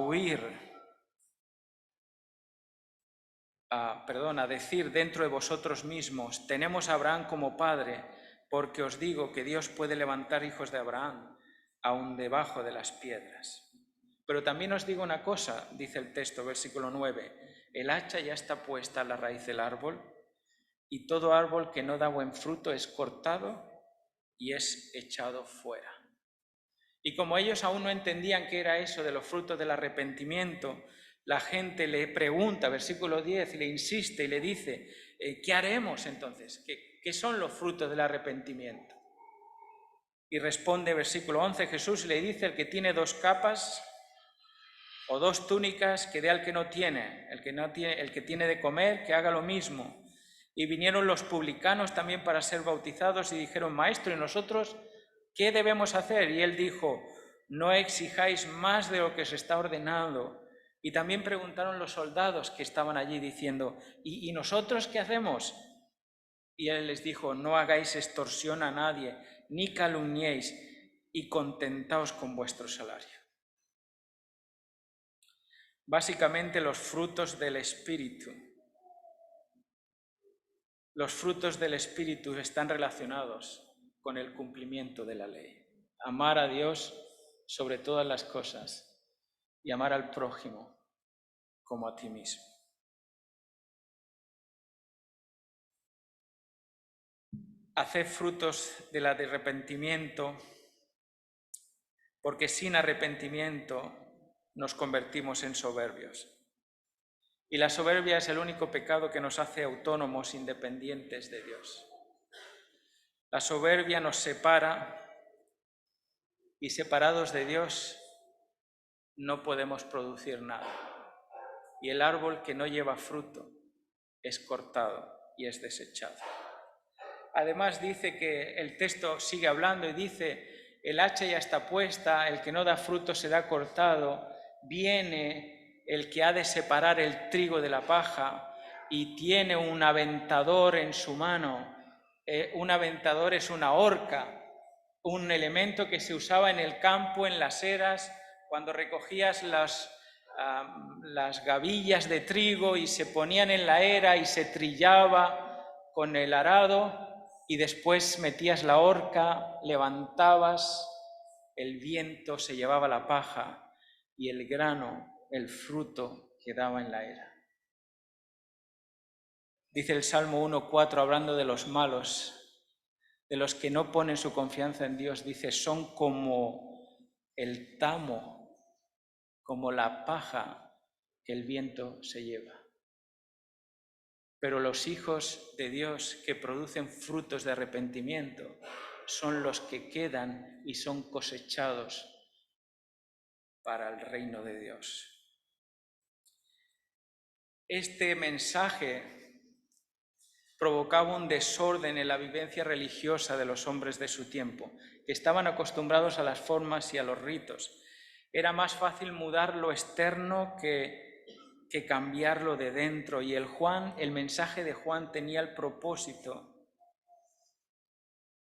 decir dentro de vosotros mismos, tenemos a Abraham como padre, porque os digo que Dios puede levantar hijos de Abraham aún debajo de las piedras. Pero también os digo una cosa, dice el texto, versículo 9, el hacha ya está puesta a la raíz del árbol, y todo árbol que no da buen fruto es cortado y es echado fuera. Y como ellos aún no entendían qué era eso de los frutos del arrepentimiento, la gente le pregunta, versículo 10, y le insiste y le dice, ¿qué haremos entonces? ¿Qué son los frutos del arrepentimiento? Y responde, versículo 11, Jesús le dice, el que tiene 2 capas o 2 túnicas, que dé al que no tiene, el que tiene de comer, que haga lo mismo. Y vinieron los publicanos también para ser bautizados y dijeron, Maestro, ¿y nosotros qué debemos hacer? Y él dijo, no exijáis más de lo que os está ordenado. Y también preguntaron los soldados que estaban allí diciendo, ¿y nosotros qué hacemos? Y él les dijo, no hagáis extorsión a nadie, ni calumniéis, y contentaos con vuestro salario. Básicamente los frutos del Espíritu. Los frutos del Espíritu están relacionados con el cumplimiento de la ley. Amar a Dios sobre todas las cosas y amar al prójimo como a ti mismo. Haced frutos del arrepentimiento, porque sin arrepentimiento nos convertimos en soberbios. Y la soberbia es el único pecado que nos hace autónomos, independientes de Dios. La soberbia nos separa y separados de Dios no podemos producir nada. Y el árbol que no lleva fruto es cortado y es desechado. Además dice que el texto sigue hablando y dice, el hacha ya está puesta, el que no da fruto será cortado, viene el que ha de separar el trigo de la paja y tiene un aventador en su mano. Un aventador es una horca, un elemento que se usaba en el campo, en las eras, cuando recogías las gavillas de trigo y se ponían en la era y se trillaba con el arado y después metías la horca, levantabas, el viento se llevaba la paja y el grano, el fruto quedaba en la era. Dice el Salmo 1:4, hablando de los malos, de los que no ponen su confianza en Dios, dice, son como el tamo, como la paja que el viento se lleva. Pero los hijos de Dios que producen frutos de arrepentimiento son los que quedan y son cosechados para el reino de Dios. Este mensaje provocaba un desorden en la vivencia religiosa de los hombres de su tiempo, que estaban acostumbrados a las formas y a los ritos. Era más fácil mudar lo externo que que cambiarlo de dentro. Y el mensaje de Juan tenía el propósito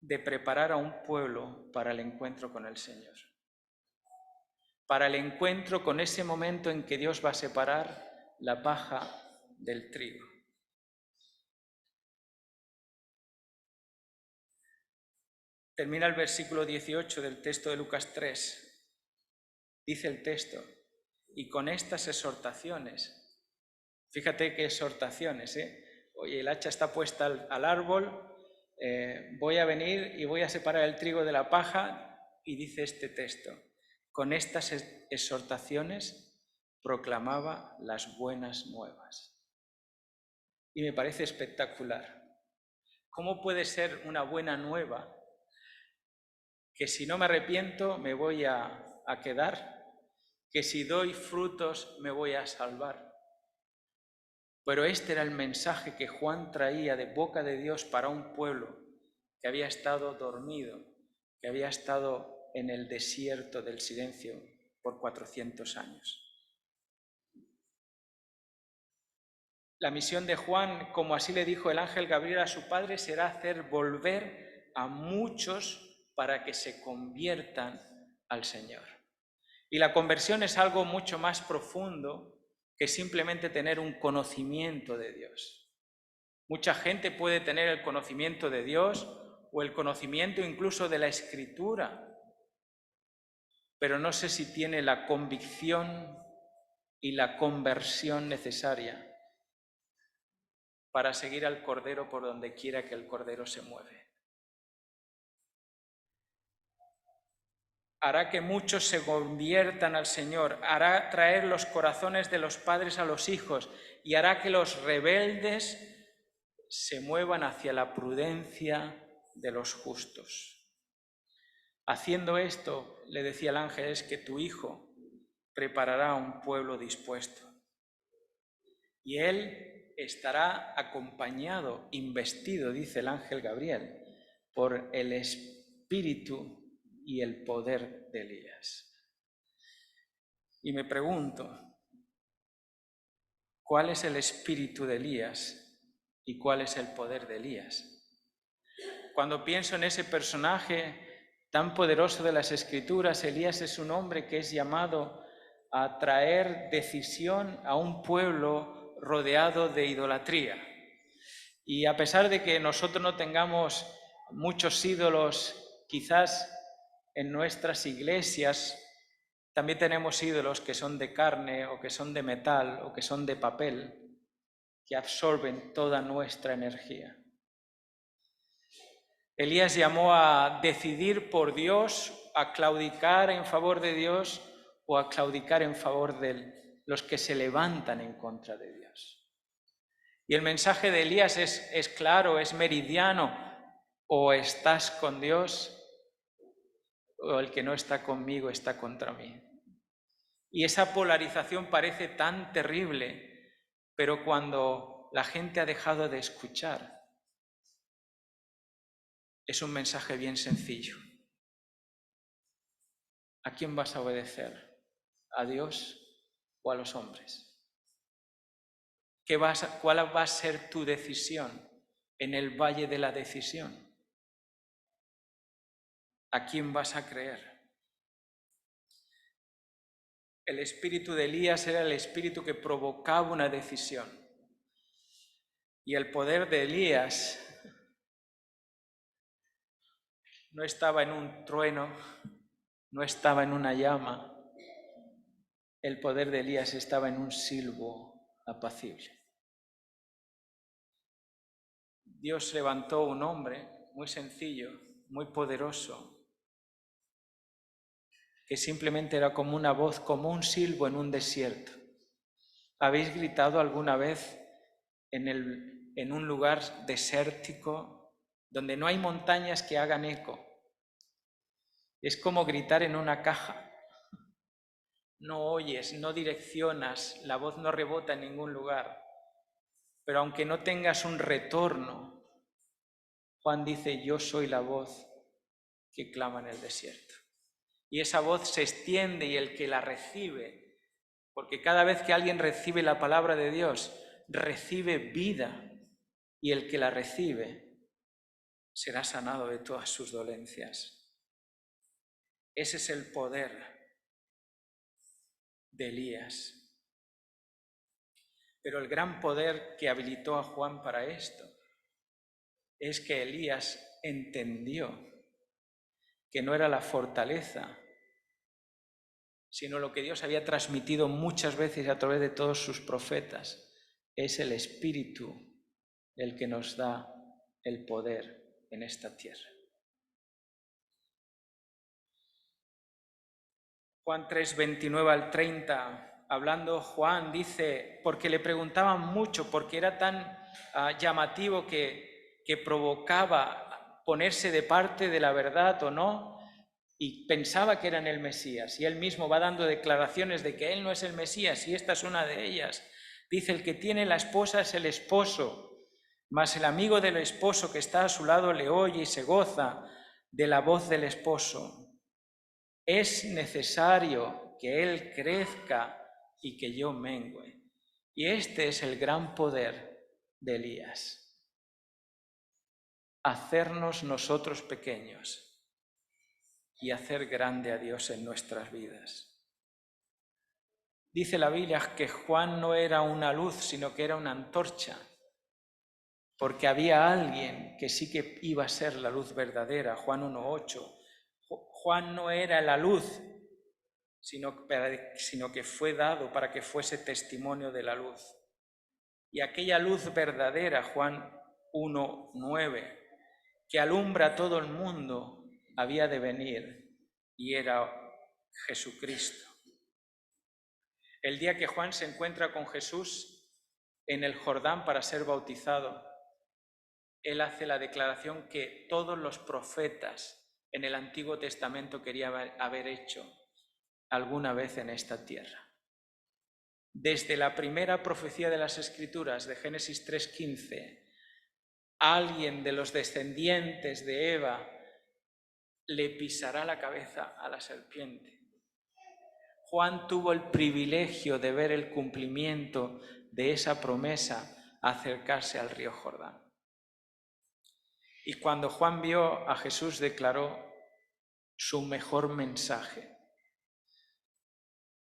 de preparar a un pueblo para el encuentro con el Señor. Para el encuentro con ese momento en que Dios va a separar la paja del trigo. Termina el versículo 18 del texto de Lucas 3. Dice el texto: y con estas exhortaciones, fíjate qué exhortaciones, Oye, el hacha está puesta al árbol, voy a venir y voy a separar el trigo de la paja, y dice este texto: con estas exhortaciones proclamaba las buenas nuevas. Y me parece espectacular. ¿Cómo puede ser una buena nueva que si no me arrepiento me voy a quedar, que si doy frutos me voy a salvar? Pero este era el mensaje que Juan traía de boca de Dios para un pueblo que había estado dormido, que había estado en el desierto del silencio por 400 años. La misión de Juan, como así le dijo el ángel Gabriel a su padre, será hacer volver a muchos para que se conviertan al Señor. Y la conversión es algo mucho más profundo que simplemente tener un conocimiento de Dios. Mucha gente puede tener el conocimiento de Dios o el conocimiento incluso de la Escritura, pero no sé si tiene la convicción y la conversión necesaria para seguir al Cordero por donde quiera que el Cordero se mueve. Hará que muchos se conviertan al Señor, hará traer los corazones de los padres a los hijos y hará que los rebeldes se muevan hacia la prudencia de los justos. Haciendo esto, le decía el ángel, es que tu Hijo preparará un pueblo dispuesto. Y Él estará acompañado, investido, dice el ángel Gabriel, por el Espíritu y el poder de Elías. Y me pregunto, ¿cuál es el espíritu de Elías y cuál es el poder de Elías? Cuando pienso en ese personaje tan poderoso de las Escrituras, Elías es un hombre que es llamado a traer decisión a un pueblo rodeado de idolatría. Y a pesar de que nosotros no tengamos muchos ídolos, quizás en nuestras iglesias también tenemos ídolos que son de carne o que son de metal o que son de papel, que absorben toda nuestra energía. Elías llamó a decidir por Dios, a claudicar en favor de Dios o a claudicar en favor de los que se levantan en contra de Dios. Y el mensaje de Elías es claro, es meridiano: o estás con Dios o el que no está conmigo está contra mí. Y esa polarización parece tan terrible, pero cuando la gente ha dejado de escuchar, es un mensaje bien sencillo. ¿A quién vas a obedecer? ¿A Dios o a los hombres? ¿Cuál va a ser tu decisión en el valle de la decisión? ¿A quién vas a creer? El espíritu de Elías era el espíritu que provocaba una decisión. Y el poder de Elías no estaba en un trueno, no estaba en una llama. El poder de Elías estaba en un silbo apacible. Dios levantó un hombre muy sencillo, muy poderoso, que simplemente era como una voz, como un silbo en un desierto. ¿Habéis gritado alguna vez en un lugar desértico donde no hay montañas que hagan eco? Es como gritar en una caja. No oyes, no direccionas, la voz no rebota en ningún lugar. Pero aunque no tengas un retorno, Juan dice: yo soy la voz que clama en el desierto. Y esa voz se extiende y el que la recibe porque cada vez que alguien recibe la palabra de Dios, recibe vida, y el que la recibe será sanado de todas sus dolencias. Ese es el poder de Elías. Pero el gran poder que habilitó a Juan para esto es que Elías entendió que no era la fortaleza, sino lo que Dios había transmitido muchas veces a través de todos sus profetas. Es el Espíritu el que nos da el poder en esta tierra. Juan 3, 29 al 30, hablando Juan, dice, porque le preguntaban mucho, porque era tan llamativo que provocaba ponerse de parte de la verdad o no, y pensaba que era en el Mesías, y él mismo va dando declaraciones de que él no es el Mesías, y esta es una de ellas. Dice, el que tiene la esposa es el esposo, mas el amigo del esposo que está a su lado le oye y se goza de la voz del esposo. Es necesario que él crezca y que yo mengüe. Y este es el gran poder de Elías. Hacernos nosotros pequeños y hacer grande a Dios en nuestras vidas. Dice la Biblia que Juan no era una luz, sino que era una antorcha, porque había alguien que sí que iba a ser la luz verdadera, Juan 1:8. Juan no era la luz, sino que fue dado para que fuese testimonio de la luz. Y aquella luz verdadera, Juan 1:9, que alumbra a todo el mundo, había de venir, y era Jesucristo. El día que Juan se encuentra con Jesús en el Jordán para ser bautizado, él hace la declaración que todos los profetas en el Antiguo Testamento querían haber hecho alguna vez en esta tierra. Desde la primera profecía de las Escrituras, de Génesis 3:15, alguien de los descendientes de Eva le pisará la cabeza a la serpiente. Juan tuvo el privilegio de ver el cumplimiento de esa promesa acercarse al río Jordán. Y cuando Juan vio a Jesús, declaró su mejor mensaje.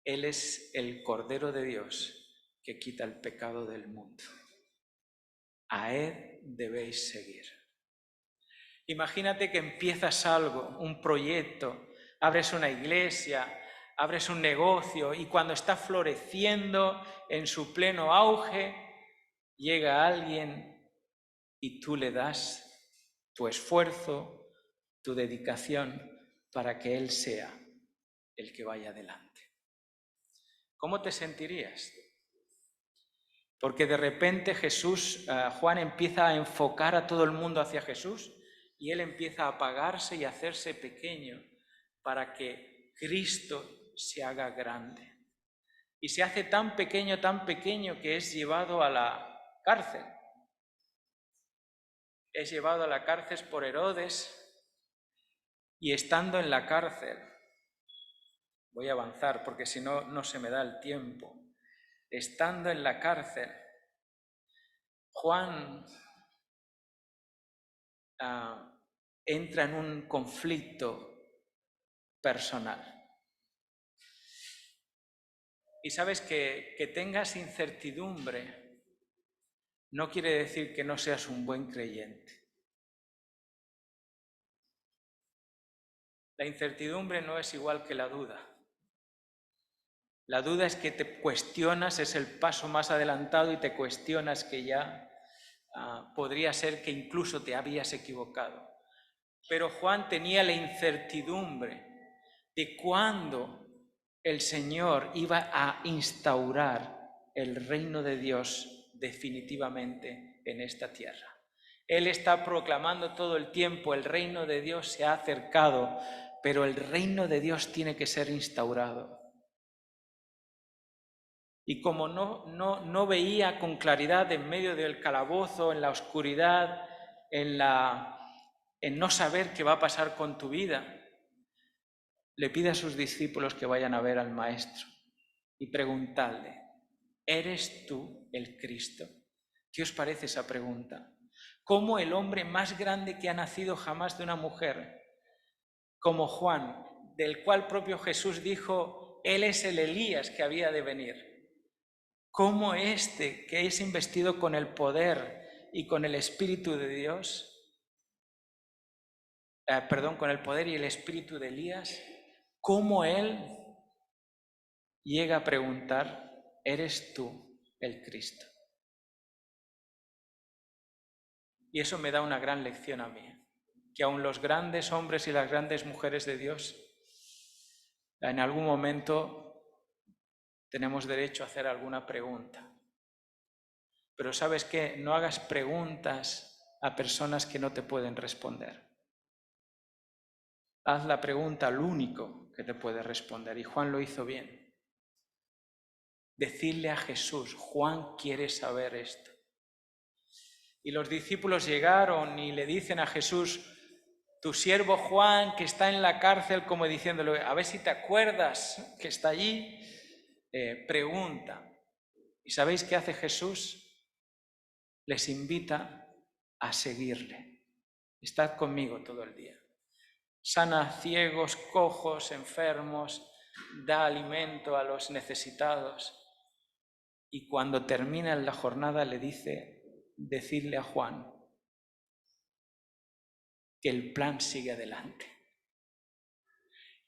Él es el Cordero de Dios que quita el pecado del mundo. A Él debéis seguir. Imagínate que empiezas algo, un proyecto, abres una iglesia, abres un negocio y cuando está floreciendo en su pleno auge, llega alguien y tú le das tu esfuerzo, tu dedicación para que Él sea el que vaya adelante. ¿Cómo te sentirías? Porque de repente Juan empieza a enfocar a todo el mundo hacia Jesús y él empieza a apagarse y a hacerse pequeño para que Cristo se haga grande. Y se hace tan pequeño que es llevado a la cárcel. Es llevado a la cárcel por Herodes y estando en la cárcel, voy a avanzar porque si no, no se me da el tiempo. Estando en la cárcel, Juan entra en un conflicto personal. Y sabes que tengas incertidumbre no quiere decir que no seas un buen creyente. La incertidumbre no es igual que la duda. La duda es que te cuestionas, es el paso más adelantado y te cuestionas que ya podría ser que incluso te habías equivocado. Pero Juan tenía la incertidumbre de cuándo el Señor iba a instaurar el reino de Dios definitivamente en esta tierra. Él está proclamando todo el tiempo, el reino de Dios se ha acercado, pero el reino de Dios tiene que ser instaurado. Y como no veía con claridad en medio del calabozo, en la oscuridad, en no saber qué va a pasar con tu vida, le pide a sus discípulos que vayan a ver al Maestro. y preguntadle, ¿eres tú el Cristo? ¿Qué os parece esa pregunta? ¿Cómo el hombre más grande que ha nacido jamás de una mujer, como Juan, del cual propio Jesús dijo, él es el Elías que había de venir? ¿Cómo este, que es investido con el poder y con el Espíritu de Dios, con el poder y el Espíritu de Elías, cómo él llega a preguntar, ¿eres tú el Cristo? Y eso me da una gran lección a mí, que aun los grandes hombres y las grandes mujeres de Dios, en algún momento tenemos derecho a hacer alguna pregunta. Pero ¿sabes qué? No hagas preguntas a personas que no te pueden responder. Haz la pregunta al único que te puede responder, y Juan lo hizo bien. Decirle a Jesús, Juan quiere saber esto. Y los discípulos llegaron y le dicen a Jesús, tu siervo Juan, que está en la cárcel, como diciéndole, a ver si te acuerdas que está allí, pregunta. ¿Y sabéis qué hace Jesús? Les invita a seguirle. Estad conmigo todo el día. Sana ciegos, cojos, enfermos, da alimento a los necesitados. Y cuando termina la jornada le dice, decirle a Juan que el plan sigue adelante,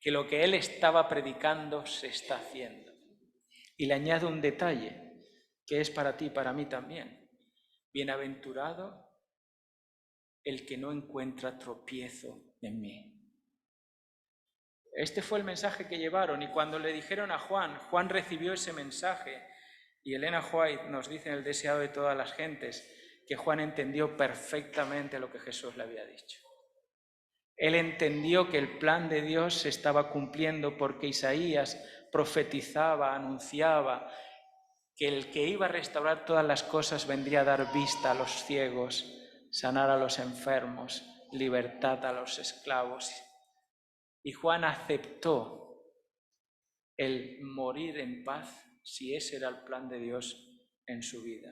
que lo que él estaba predicando se está haciendo. Y le añade un detalle que es para ti y para mí también. Bienaventurado el que no encuentra tropiezo en mí. Este fue el mensaje que llevaron, y cuando le dijeron a Juan, Juan recibió ese mensaje. Y Elena White nos dice en El deseado de todas las gentes que Juan entendió perfectamente lo que Jesús le había dicho. Él entendió que el plan de Dios se estaba cumpliendo porque Isaías profetizaba, anunciaba que el que iba a restaurar todas las cosas vendría a dar vista a los ciegos, sanar a los enfermos, libertad a los esclavos. Y Juan aceptó el morir en paz si ese era el plan de Dios en su vida.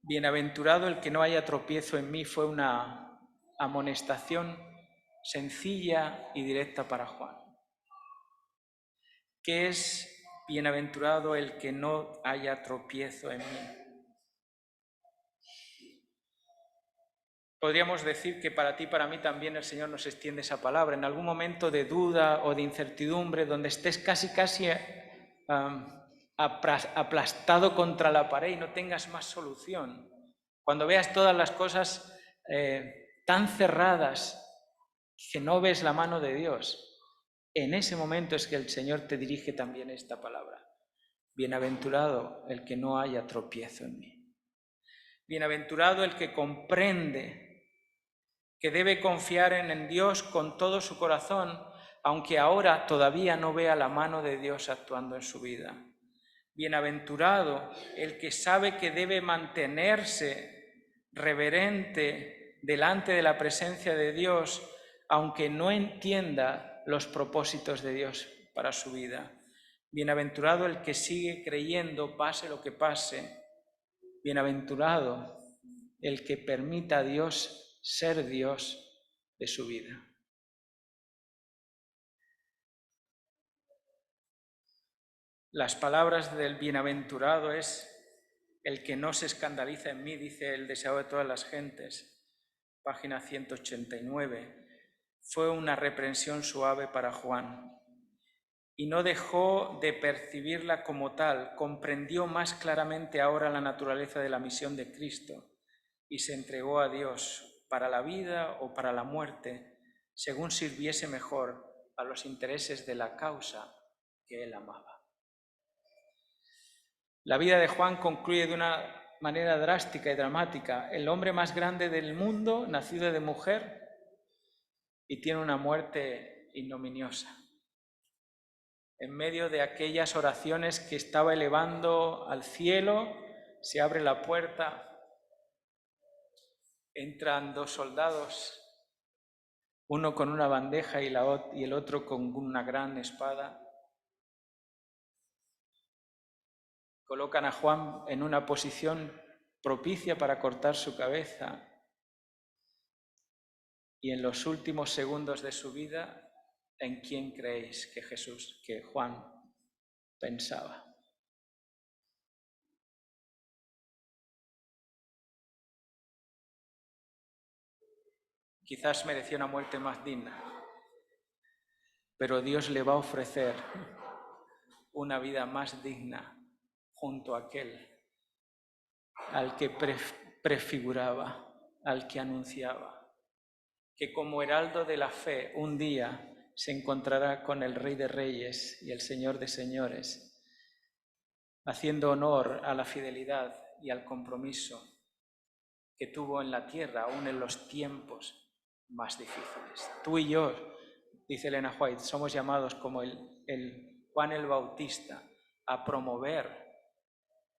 Bienaventurado el que no haya tropiezo en mí fue una amonestación sencilla y directa para Juan. ¿Qué es bienaventurado el que no haya tropiezo en mí? Podríamos decir que para ti y para mí también el Señor nos extiende esa palabra. En algún momento de duda o de incertidumbre, donde estés casi aplastado contra la pared y no tengas más solución, cuando veas todas las cosas tan cerradas que no ves la mano de Dios, en ese momento es que el Señor te dirige también esta palabra. Bienaventurado el que no haya tropiezo en mí. Bienaventurado el que comprende que debe confiar en Dios con todo su corazón, aunque ahora todavía no vea la mano de Dios actuando en su vida. Bienaventurado el que sabe que debe mantenerse reverente delante de la presencia de Dios, aunque no entienda los propósitos de Dios para su vida. Bienaventurado el que sigue creyendo, pase lo que pase. Bienaventurado el que permita a Dios ser Dios de su vida. Las palabras del bienaventurado es el que no se escandaliza en mí, dice El deseado de todas las gentes, página 189. Fue una reprensión suave para Juan y no dejó de percibirla como tal, comprendió más claramente ahora la naturaleza de la misión de Cristo y se entregó a Dios para la vida o para la muerte, según sirviese mejor a los intereses de la causa que él amaba. La vida de Juan concluye de una manera drástica y dramática. El hombre más grande del mundo, nacido de mujer, y tiene una muerte ignominiosa. En medio de aquellas oraciones que estaba elevando al cielo, se abre la puerta, entran dos soldados, uno con una bandeja y el otro con una gran espada, Colocan a Juan en una posición propicia para cortar su cabeza. Y en los últimos segundos de su vida, ¿en quién creéis que Juan pensaba? Quizás merecía una muerte más digna, pero Dios le va a ofrecer una vida más digna junto a aquel al que prefiguraba, al que anunciaba, que como heraldo de la fe un día se encontrará con el Rey de Reyes y el Señor de Señores, haciendo honor a la fidelidad y al compromiso que tuvo en la tierra, aún en los tiempos más difíciles. Tú y yo, dice Elena White, somos llamados como el Juan el Bautista a promover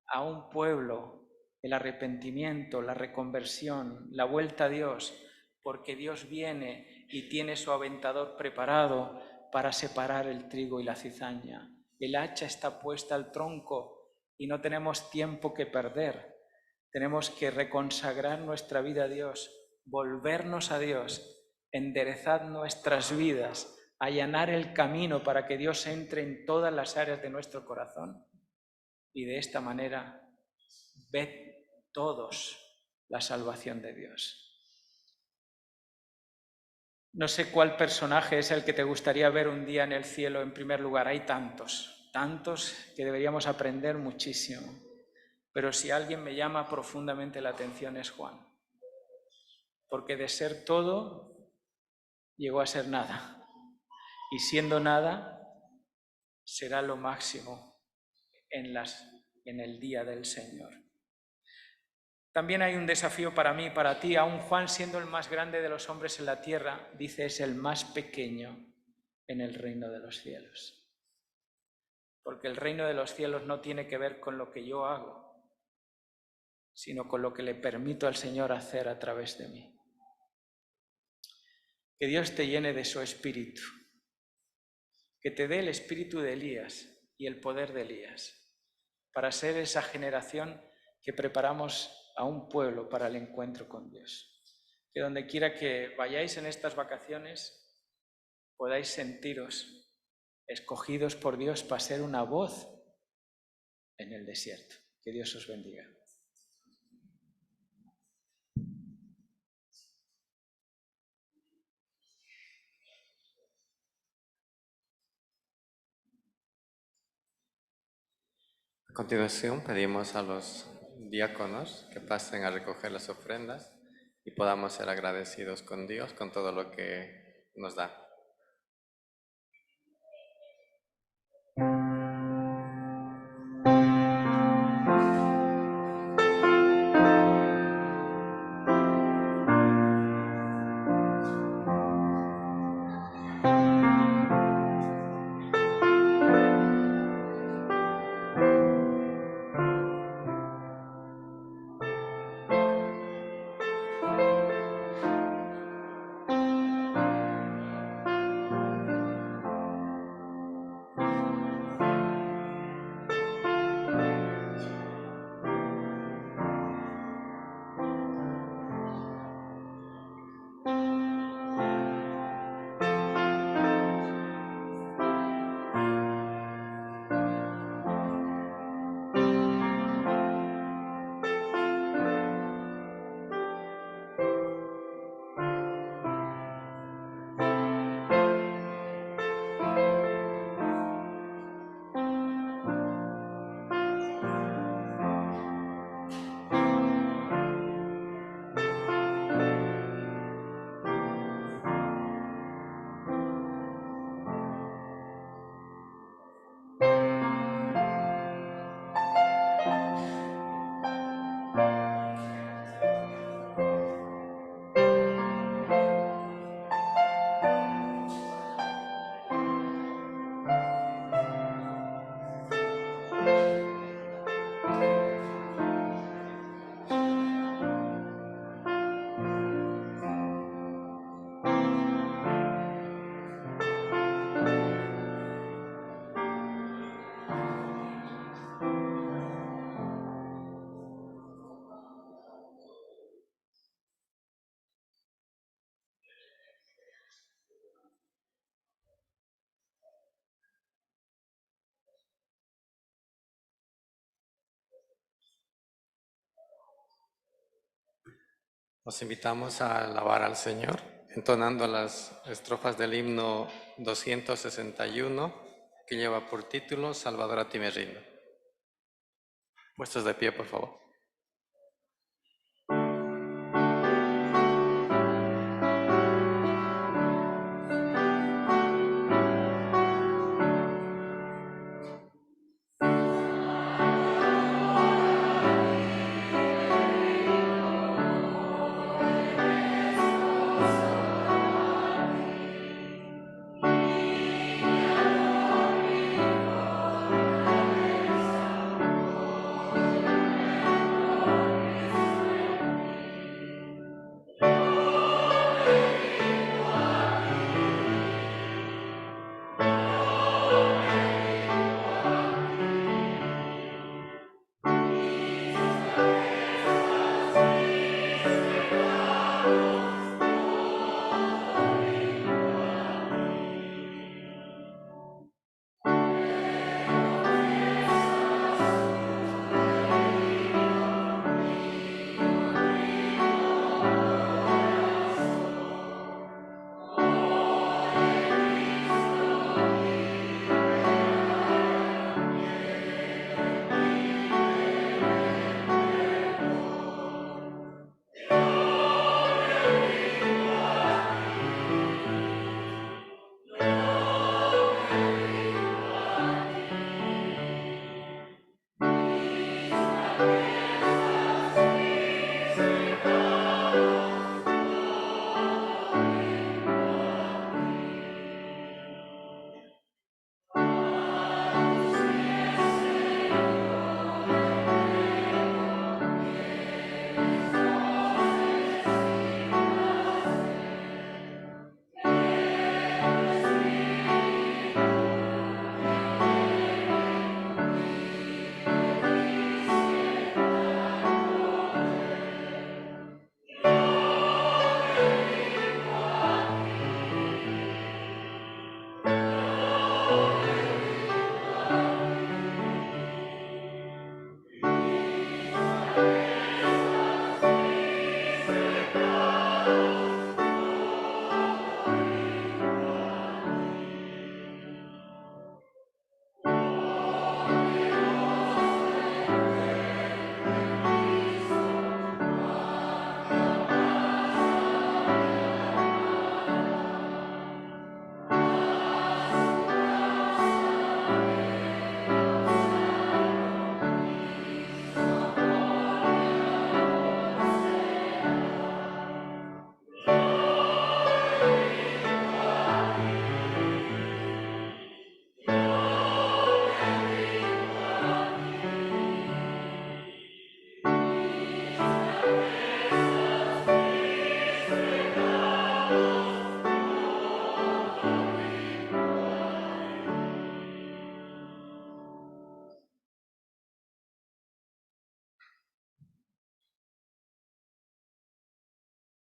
a un pueblo el arrepentimiento, la reconversión, la vuelta a Dios, porque Dios viene y tiene su aventador preparado para separar el trigo y la cizaña. El hacha está puesta al tronco y no tenemos tiempo que perder. Tenemos que reconsagrar nuestra vida a Dios, volvernos a Dios, enderezar nuestras vidas, allanar el camino para que Dios entre en todas las áreas de nuestro corazón. Y de esta manera, ved todos la salvación de Dios. No sé cuál personaje es el que te gustaría ver un día en el cielo en primer lugar. Hay tantos que deberíamos aprender muchísimo. Pero si alguien me llama profundamente la atención es Juan. Porque de ser todo, llegó a ser nada. Y siendo nada, será lo máximo en el día del Señor. También hay un desafío para mí y para ti. Aún Juan, siendo el más grande de los hombres en la tierra, dice es el más pequeño en el reino de los cielos. Porque el reino de los cielos no tiene que ver con lo que yo hago, sino con lo que le permito al Señor hacer a través de mí. Que Dios te llene de su espíritu, que te dé el espíritu de Elías y el poder de Elías, para ser esa generación que preparamos a un pueblo para el encuentro con Dios. Que donde quiera que vayáis en estas vacaciones, podáis sentiros escogidos por Dios para ser una voz en el desierto. Que Dios os bendiga. A continuación pedimos a los diáconos que pasen a recoger las ofrendas y podamos ser agradecidos con Dios con todo lo que nos da. Os invitamos a alabar al Señor, entonando las estrofas del himno 261, que lleva por título Salvador, a ti me rindo. Puestos de pie, por favor.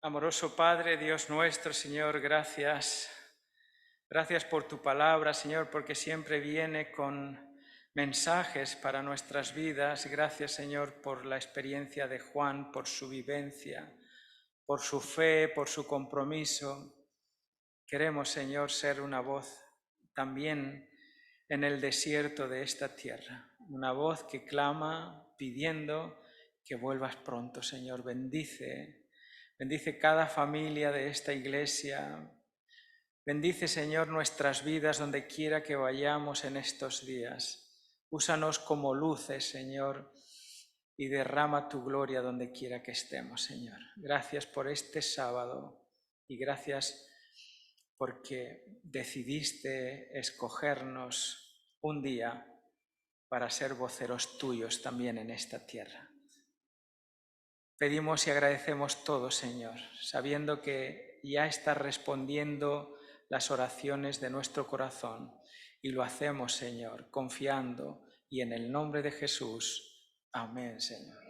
Amoroso Padre, Dios nuestro, Señor, gracias. Gracias por tu palabra, Señor, porque siempre viene con mensajes para nuestras vidas. Gracias, Señor, por la experiencia de Juan, por su vivencia, por su fe, por su compromiso. Queremos, Señor, ser una voz también en el desierto de esta tierra, una voz que clama pidiendo que vuelvas pronto, Señor. Bendice cada familia de esta iglesia. Bendice, Señor, nuestras vidas donde quiera que vayamos en estos días. Úsanos como luces, Señor, y derrama tu gloria donde quiera que estemos, Señor. Gracias por este sábado y gracias porque decidiste escogernos un día para ser voceros tuyos también en esta tierra. Pedimos y agradecemos todo, Señor, sabiendo que ya estás respondiendo las oraciones de nuestro corazón y lo hacemos, Señor, confiando y en el nombre de Jesús. Amén, Señor.